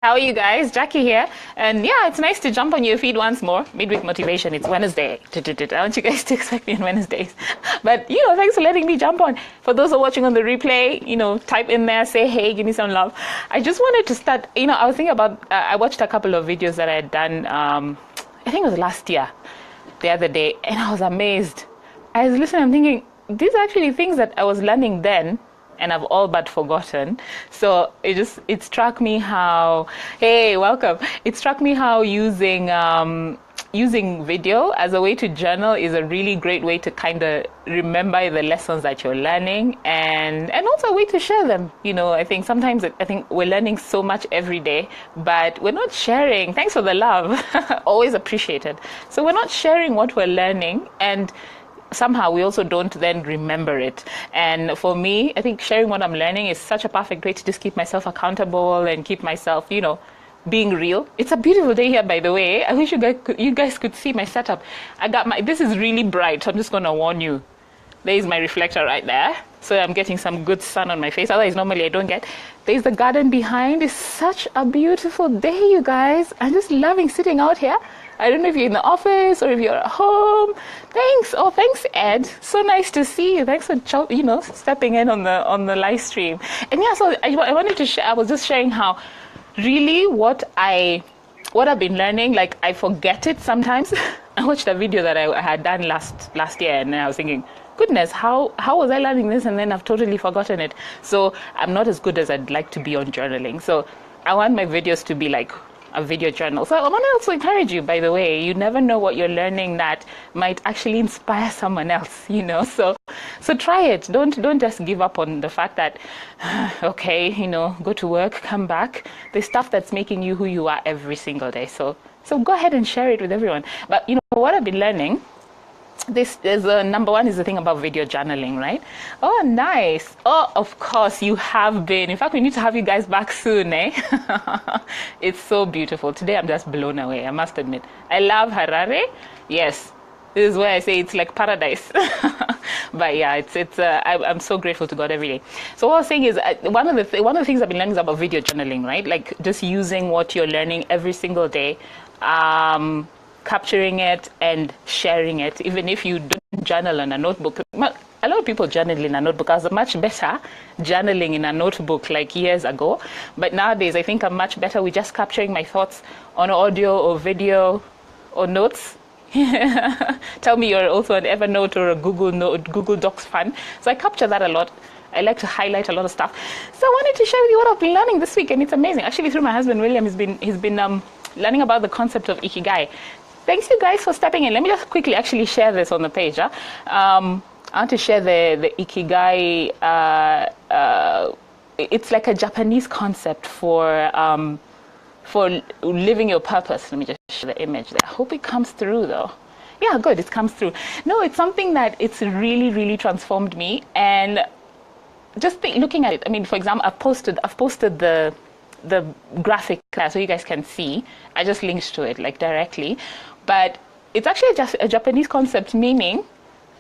How are you guys? Jackie here. And yeah, it's nice to jump on your feed once more. Midweek motivation. It's Wednesday. I want you guys to expect me on Wednesdays. But, thanks for letting me jump on. For those who are watching on the replay, type in there, say, hey, give me some love. I just wanted to start, I was thinking about, I watched a couple of videos that I had done, I think it was last year, the other day, and I was amazed. I was listening, I'm thinking, these are actually things that I was learning then, and I've all but forgotten. So it struck me how, hey, welcome. It struck me how using video as a way to journal is a really great way to kind of remember the lessons that you're learning and also a way to share them. I think sometimes we're learning so much every day, but we're not sharing. Thanks for the love. Always appreciated. So we're not sharing what we're learning, and somehow we also don't then remember it. And for me, I think sharing what I'm learning is such a perfect way to just keep myself accountable and keep myself, being real. It's a beautiful day here, by the way. I wish you guys could see my setup. This is really bright, so I'm just going to warn you. There's my reflector right there. So I'm getting some good sun on my face. Otherwise, normally I don't get. There's the garden behind. It's such a beautiful day, you guys. I'm just loving sitting out here. I don't know if you're in the office or if you're at home. Thanks. Oh, thanks, Ed. So nice to see you. Thanks for stepping in on the live stream. And yeah, so I wanted to share. I was just sharing how really what I've been learning, like I forget it sometimes. I watched a video that I had done last year, and I was thinking, goodness, how was I learning this? And then I've totally forgotten it. So I'm not as good as I'd like to be on journaling. So I want my videos to be like a video journal. So I want to also encourage you, by the way, you never know what you're learning that might actually inspire someone else, So try it. Don't just give up on the fact that, okay, go to work, come back. There's stuff that's making you who you are every single day. So go ahead and share it with everyone. But what I've been learning, this is number one is the thing about video journaling, right? Oh, nice. Oh, of course you have been. In fact, we need to have you guys back soon, eh? It's so beautiful. Today I'm just blown away, I must admit. I love Harare. Yes, this is where I say it's like paradise. But yeah, I'm so grateful to God every day. So what I was saying is one of the things I've been learning is about video journaling, right? Like just using what you're learning every single day. Capturing it and sharing it, even if you don't journal in a notebook. A lot of people journal in a notebook. I was much better journaling in a notebook like years ago, but nowadays I think I'm much better with just capturing my thoughts on audio or video or notes. Tell me you're also an Evernote or a Google Docs fan. So I capture that a lot. I like to highlight a lot of stuff. So I wanted to share with you what I've been learning this week, and it's amazing. Actually, through my husband William, he's been learning about the concept of Ikigai. Thanks you guys for stepping in. Let me just quickly actually share this on the page. I want to share the Ikigai. It's like a Japanese concept for living your purpose. Let me just share the image there. I hope it comes through though. Yeah, good. It comes through. No, it's something that it's really, really transformed me. And just looking at it. I mean, for example, I've posted the graphic so you guys can see. I just linked to it like directly, but it's actually just a Japanese concept meaning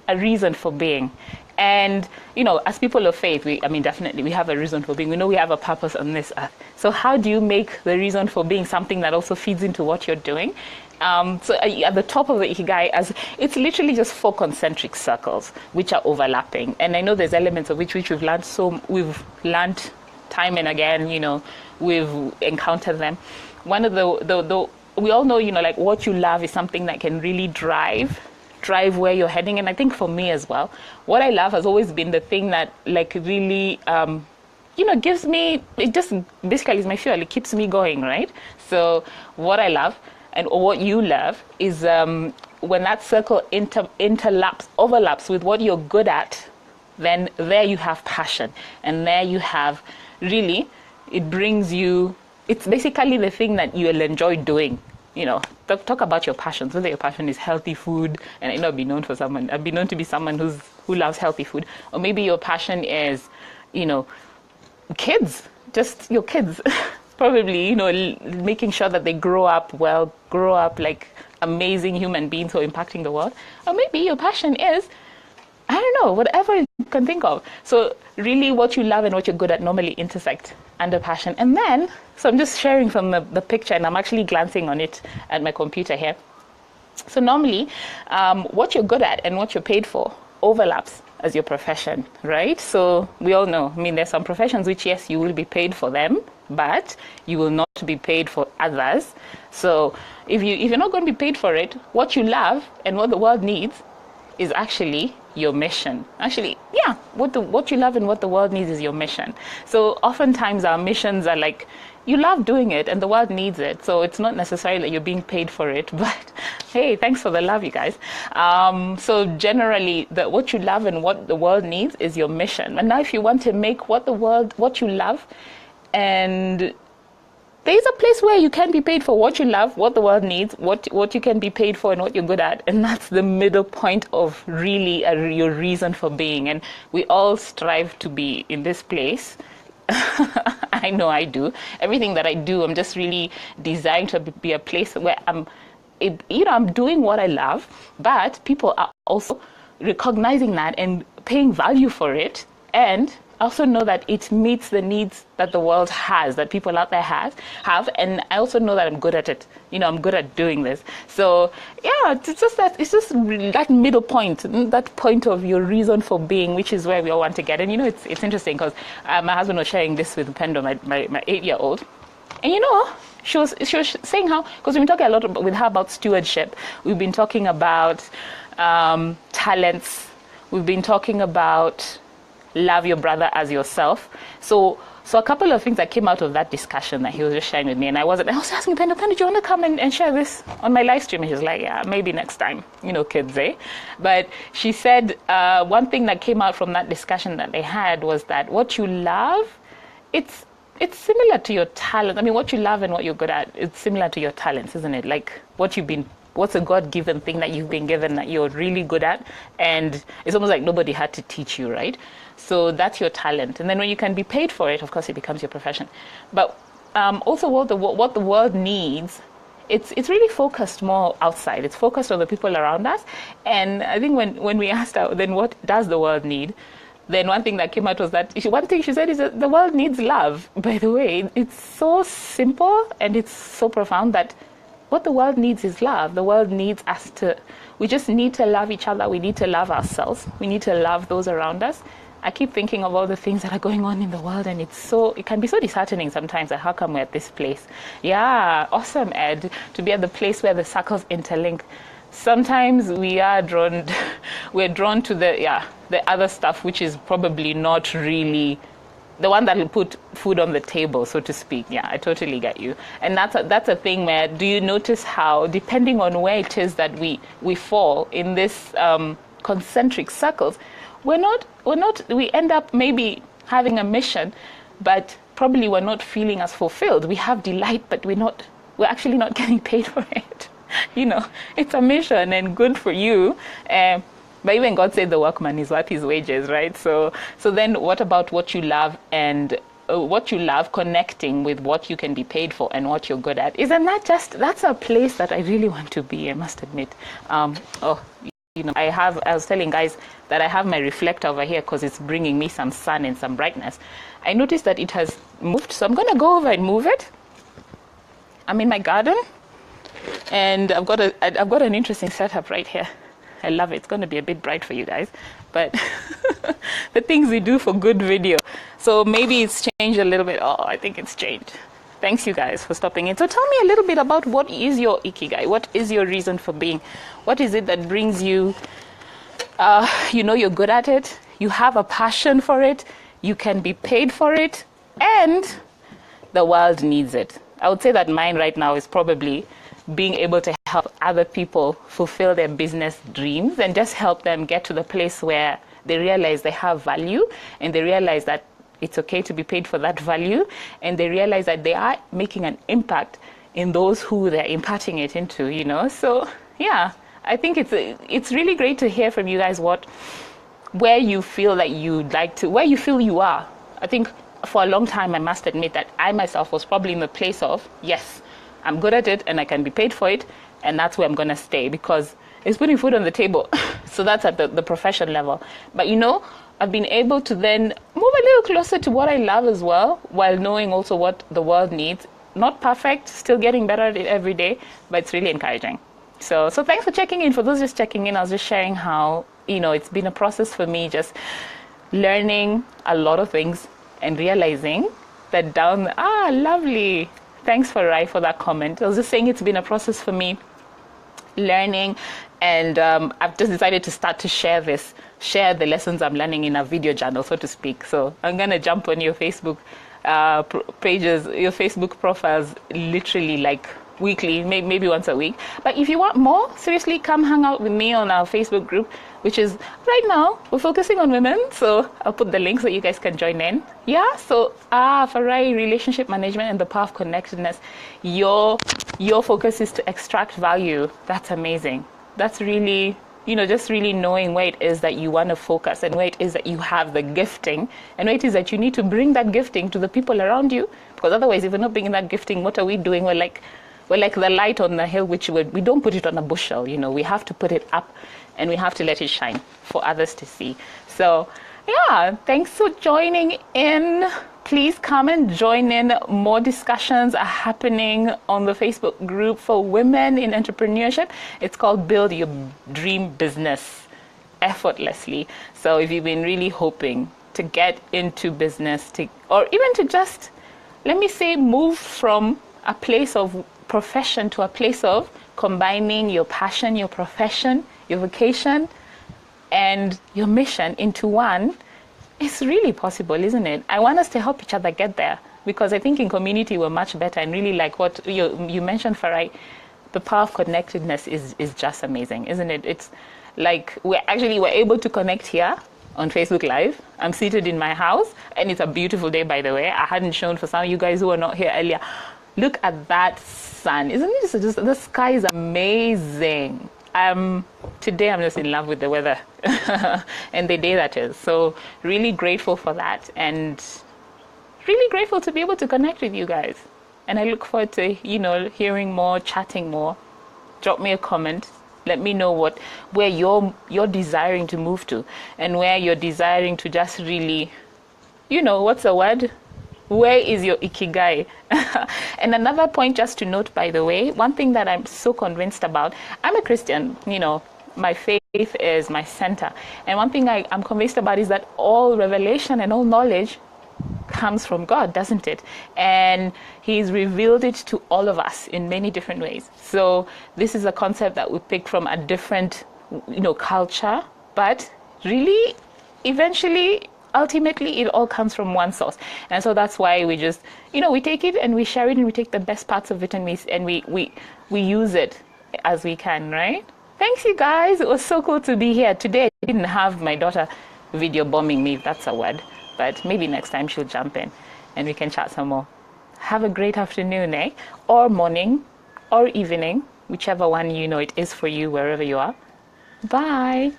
a reason for being. And as people of faith, definitely we have a reason for being. We know we have a purpose on this earth. So how do you make the reason for being something that also feeds into what you're doing? So at the top of the Ikigai, it's literally just 4 concentric circles which are overlapping. And I know there's elements of which we've learned time and again, we've encountered them. One of the we all know, like what you love is something that can really drive where you're heading. And I think for me as well, what I love has always been the thing that like really, gives me, it just basically is my fuel. It keeps me going, right? So what I love and what you love is when that circle overlaps with what you're good at, then there you have passion. And there you have really, it brings you, it's basically the thing that you'll enjoy doing. Talk about your passions. Whether your passion is healthy food, and I've been known to be someone who loves healthy food, or maybe your passion is, kids, just your kids, probably, making sure that they grow up like amazing human beings who are impacting the world, or maybe your passion is I don't know, whatever you can think of. So really what you love and what you're good at normally intersect under passion. And then, so I'm just sharing from the picture, and I'm actually glancing on it at my computer here. So normally, what you're good at and what you're paid for overlaps as your profession, right? So we all know, I mean, there's some professions which, yes, you will be paid for them, but you will not be paid for others. So if you're not going to be paid for it, what you love and what the world needs is actually your mission. Actually, yeah, what you love and what the world needs is your mission. So oftentimes our missions are like, you love doing it and the world needs it. So it's not necessarily that you're being paid for it, but hey, thanks for the love, you guys. So generally, what you love and what the world needs is your mission. And now if you want to make what you love, and there's a place where you can be paid for what you love, what the world needs, what you can be paid for and what you're good at. And that's the middle point of really your reason for being. And we all strive to be in this place. I know I do. Everything that I do, I'm just really designed to be a place where I'm doing what I love, but people are also recognizing that and paying value for it. And I also know that it meets the needs that the world has, that people out there have. And I also know that I'm good at it. I'm good at doing this. So yeah, it's just that middle point, that point of your reason for being, which is where we all want to get. And it's interesting because my husband was sharing this with Pendo, my 8-year-old. And she was saying how, because we've been talking a lot with her about stewardship. We've been talking about talents. We've been talking about love your brother as yourself. So a couple of things that came out of that discussion that he was just sharing with me, and I was asking Pendo, do you want to come and share this on my live stream? And he was like, yeah, maybe next time, kids, eh? But she said one thing that came out from that discussion that they had was that what you love, it's similar to your talent. I mean, what you love and what you're good at, it's similar to your talents, isn't it? Like what's a God-given thing that you've been given that you're really good at, and it's almost like nobody had to teach you, right? So that's your talent. And then when you can be paid for it, of course, it becomes your profession. But also what the world needs, it's really focused more outside. It's focused on the people around us. And I think when we asked her, then what does the world need? Then one thing that came out was that one thing she said is that the world needs love. By the way, it's so simple and it's so profound that what the world needs is love. The world needs us we just need to love each other. We need to love ourselves. We need to love those around us. I keep thinking of all the things that are going on in the world, and it can be so disheartening sometimes that how come we're at this place? Yeah, awesome, Ed, to be at the place where the circles interlink. Sometimes we're drawn to the other stuff, which is probably not really the one that will put food on the table, so to speak. Yeah, I totally get you. And that's a thing where, do you notice how, depending on where it is that we fall in this concentric circles, we end up maybe having a mission, but probably we're not feeling as fulfilled. We have delight, but we're actually not getting paid for it. It's a mission and good for you. But even God said the workman is worth his wages, right? So then what about what you love and what you love connecting with what you can be paid for and what you're good at? Isn't that's a place that I really want to be, I must admit. I was telling guys that I have my reflector over here because it's bringing me some sun and some brightness. I noticed that it has moved, so I'm going to go over and move it. I'm in my garden, and I've got an interesting setup right here. I love it. It's going to be a bit bright for you guys, but the things we do for good video. So maybe it's changed a little bit. Oh, I think it's changed. Thanks you guys for stopping in. So tell me a little bit about what is your ikigai? What is your reason for being? What is it that brings you, you're good at it, you have a passion for it, you can be paid for it, and the world needs it. I would say that mine right now is probably being able to help other people fulfill their business dreams and just help them get to the place where they realize they have value and they realize that it's okay to be paid for that value, and they realize that they are making an impact in those who they're imparting it into, So yeah, I think it's really great to hear from you guys where you feel that where you feel you are. I think for a long time, I must admit that I myself was probably in the place of, yes, I'm good at it and I can be paid for it, and that's where I'm going to stay because it's putting food on the table. So that's at the profession level. But I've been able to then move a little closer to what I love as well, while knowing also what the world needs. Not perfect, still getting better at it every day, but it's really encouraging. So thanks for checking in. For those just checking in, I was just sharing how, it's been a process for me, just learning a lot of things and realizing that lovely. Thanks for that comment. I was just saying it's been a process for me, learning, and I've just decided to start to share the lessons I'm learning in a video journal, so to speak. So I'm going to jump on your Facebook pages, your Facebook profiles, literally like weekly, maybe once a week. But if you want more, seriously, come hang out with me on our Facebook group, which is right now we're focusing on women, so I'll put the link so you guys can join in. Yeah, so Farai, relationship management and the power of connectedness. Your focus is to extract value. That's amazing. That's really, just really knowing where it is that you want to focus, and where it is that you have the gifting, and where it is that you need to bring that gifting to the people around you. Because otherwise, if we're not bringing that gifting, what are we doing? We're like the light on the hill, which we don't put it on a bushel. We have to put it up, and we have to let it shine for others to see. So yeah, thanks for joining in. Please come and join in. More discussions are happening on the Facebook group for women in entrepreneurship. It's called Build Your Dream Business Effortlessly. So if you've been really hoping to get into business, or even to just, let me say, move from a place of profession to a place of combining your passion, your profession, your vocation, and your mission into one, it's really possible, isn't it? I want us to help each other get there, because I think in community we're much better. And really, like what you mentioned, Farai, the power of connectedness is just amazing, isn't it? It's like we're able to connect here on Facebook Live. I'm seated in my house, and it's a beautiful day, by the way. I hadn't shown for some of you guys who were not here earlier. Look at that sun. Isn't it just the sky is amazing. Today I'm just in love with the weather and the day that is. So really grateful for that, and really grateful to be able to connect with you guys. And I look forward to, hearing more, chatting more. Drop me a comment. Let me know where you're desiring to move to, and where you're desiring to just really, what's the word? Where is your ikigai? And another point just to note, by the way, one thing that I'm so convinced about, I'm a Christian, my faith is my center. And one thing I'm convinced about is that all revelation and all knowledge comes from God, doesn't it? And He's revealed it to all of us in many different ways. So this is a concept that we picked from a different, culture, but really, eventually, ultimately, it all comes from one source. And so that's why we just, we take it and we share it, and we take the best parts of it, and we use it as we can, right? Thanks, you guys. It was so cool to be here. Today, I didn't have my daughter video bombing me, if that's a word. But maybe next time she'll jump in and we can chat some more. Have a great afternoon, or morning, or evening, whichever one it is for you, wherever you are. Bye.